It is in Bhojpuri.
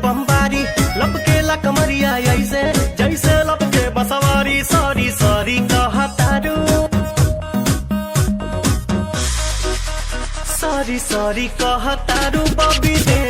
बमबारी, लपकेला कमरिया ऐसे जैसे लपके बसवारी। सॉरी सॉरी कहतारू, सॉरी सॉरी कहतारू बबी दे